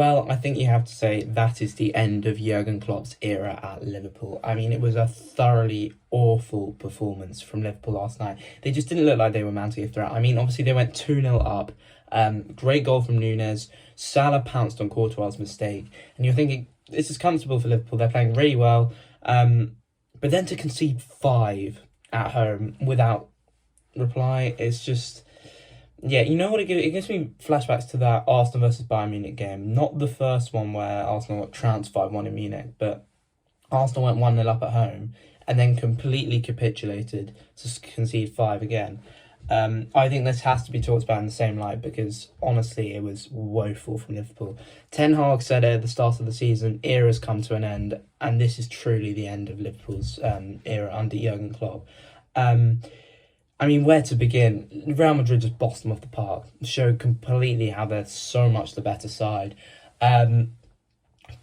Well, I think you have to say that is the end of Jurgen Klopp's era at Liverpool. I mean, it was a thoroughly awful performance from Liverpool last night. They just didn't look like they were mounting a threat. I mean, obviously they went 2-0 up. Great goal from Nunes. Salah pounced on Courtois' mistake. And you're thinking, this is comfortable for Liverpool. They're playing really well. But then to concede 5 at home without reply, it's just... Yeah, you know what it gives me flashbacks to that Arsenal versus Bayern Munich game. Not the first one where Arsenal got trounced 5-1 in Munich, but Arsenal went 1-0 up at home and then completely capitulated to concede 5 again. I think this has to be talked about in the same light because, honestly, it was woeful from Liverpool. Ten Hag said at the start of the season, era's come to an end, and this is truly the end of Liverpool's era under Jurgen Klopp. I mean, where to begin? Real Madrid just bossed them off the park, showed completely how they're so much the better side. But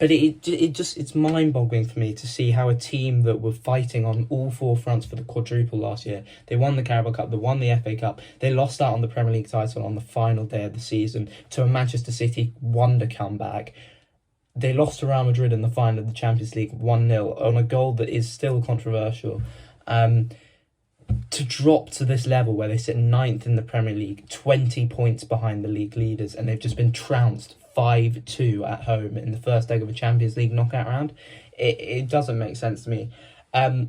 it's mind-boggling for me to see how a team that were fighting on all 4 fronts for the quadruple last year, they won the Carabao Cup, they won the FA Cup, they lost out on the Premier League title on the final day of the season to a Manchester City wonder comeback. They lost to Real Madrid in the final of the Champions League 1-0 on a goal that is still controversial. To drop to this level where they sit 9th in the Premier League, 20 points behind the league leaders, and they've just been trounced 5-2 at home in the first leg of a Champions League knockout round. It doesn't make sense to me. I've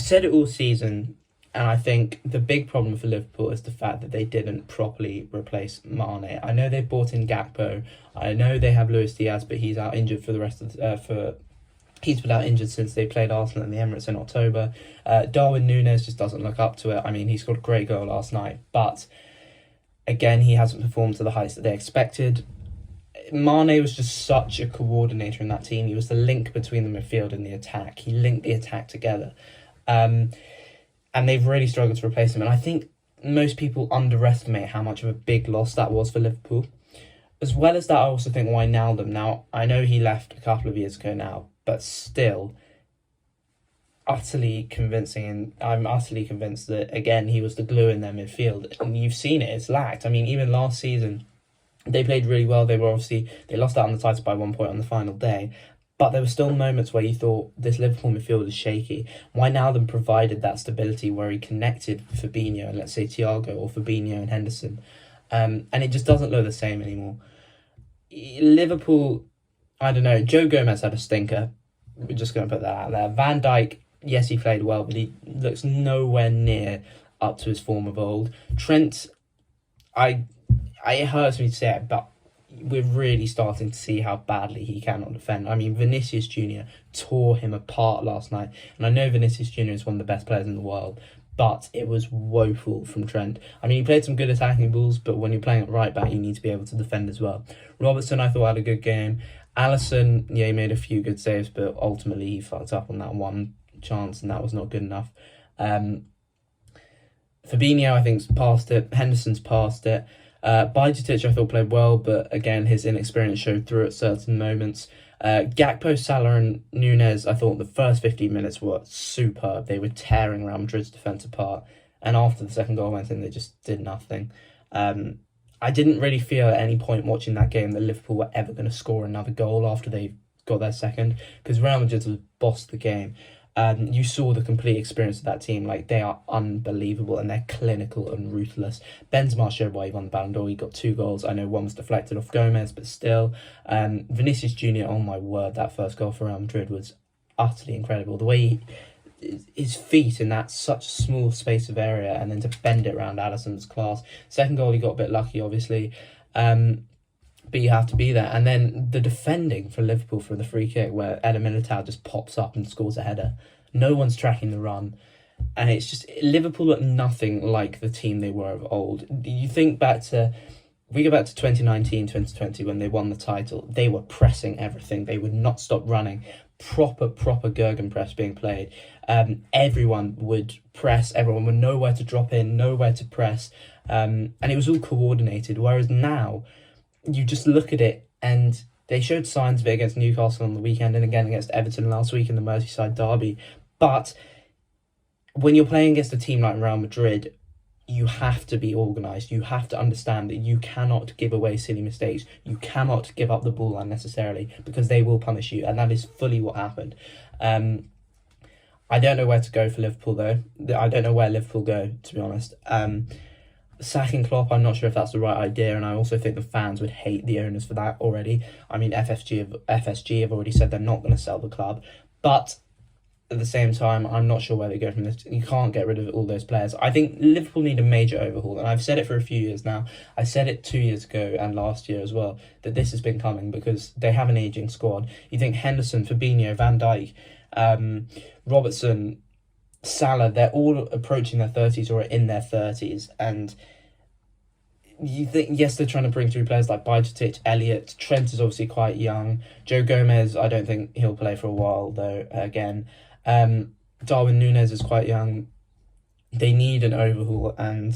said it all season, and I think the big problem for Liverpool is the fact that they didn't properly replace Mane. I know they've bought in Gakpo. I know they have Luis Diaz, but he's out injured for the rest of he's been out injured since they played Arsenal in the Emirates in October. Darwin Núñez just doesn't look up to it. I mean, he scored a great goal last night, but again, he hasn't performed to the heights that they expected. Mane was just such a coordinator in that team. He was the link between the midfield and the attack. He linked the attack together. And they've really struggled to replace him. And I think most people underestimate how much of a big loss that was for Liverpool. As well as that, I also think Wijnaldum. Now, I know he left a couple of years ago now, but still utterly convincing, and I'm utterly convinced that, again, he was the glue in their midfield, and you've seen it, it's lacked. I mean, even last season, they played really well. They lost out on the title by 1 point on the final day, but there were still moments where you thought this Liverpool midfield is shaky. Wijnaldum provided that stability where he connected Fabinho and, let's say, Thiago, or Fabinho and Henderson, and it just doesn't look the same anymore. Liverpool, I don't know, Joe Gomez had a stinker. We're just going to put that out there. Van Dijk, yes, he played well, but he looks nowhere near up to his form of old. Trent, it hurts me to say it, but we're really starting to see how badly he cannot defend. I mean, Vinicius Jr. tore him apart last night, and I know Vinicius Jr. is one of the best players in the world, but it was woeful from Trent. I mean, he played some good attacking balls, but when you're playing at right back, you need to be able to defend as well. Robertson, I thought, had a good game. Alisson, yeah, he made a few good saves, but ultimately he fucked up on that one chance, and that was not good enough. Fabinho, I think's passed it. Henderson's passed it. Bajcetic, I thought, played well, but again, his inexperience showed through at certain moments. Gakpo, Salah and Núñez, I thought the first 15 minutes were superb. They were tearing Real Madrid's defence apart, and after the second goal went in, they just did nothing. I didn't really feel at any point watching that game that Liverpool were ever going to score another goal after they got their second, because Real Madrid was bossed the game. You saw the complete experience of that team. Like, they are unbelievable and they're clinical and ruthless. Benzema showed why he won the Ballon d'Or. He got 2 goals. I know one was deflected off Gomez, but still. Vinicius Jr., oh my word, that first goal for Real Madrid was utterly incredible. The way his feet in that such a small space of area, and then to bend it around Alisson's class. Second goal, he got a bit lucky, obviously. But you have to be there. And then the defending for Liverpool for the free kick where Eder Militao just pops up and scores a header. No one's tracking the run. And it's just, Liverpool look nothing like the team they were of old. You think back to, we go back to 2019, 2020 when they won the title. They were pressing everything. They would not stop running. Proper Gegenpress being played. Everyone would press. Everyone would know where to drop in, know where to press. And it was all coordinated. Whereas now, you just look at it, and they showed signs of it against Newcastle on the weekend and again against Everton last week in the Merseyside derby. But when you're playing against a team like Real Madrid, you have to be organised. You have to understand that you cannot give away silly mistakes. You cannot give up the ball unnecessarily, because they will punish you, and that is fully what happened. I don't know where to go for Liverpool, though. I don't know where Liverpool go, to be honest. Sacking Klopp, I'm not sure if that's the right idea, and I also think the fans would hate the owners for that already. I mean, FSG have already said they're not going to sell the club, but at the same time, I'm not sure where they go from this. You can't get rid of all those players. I think Liverpool need a major overhaul, and I've said it for a few years now. I said it 2 years ago and last year as well, that this has been coming, because they have an ageing squad. You think Henderson, Fabinho, Van Dijk, Robertson, Salah, they're all approaching their 30s or are in their 30s, and you think, yes, they're trying to bring through players like Bajcetic, Elliott. Trent is obviously quite young. Joe Gomez, I don't think he'll play for a while, though, again. Darwin Núñez is quite young. They need an overhaul, and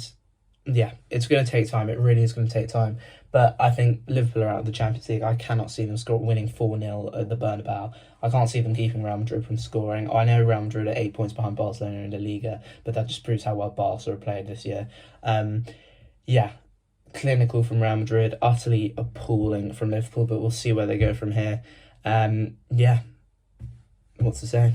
yeah, it's going to take time. It really is going to take time. But I think Liverpool are out of the Champions League. I cannot see them winning 4-0 at the Bernabeu. I can't see them keeping Real Madrid from scoring. I know Real Madrid are 8 points behind Barcelona in La Liga, but that just proves how well Barca are played this year. Yeah, clinical from Real Madrid, utterly appalling from Liverpool, but we'll see where they go from here. Yeah, what's to say?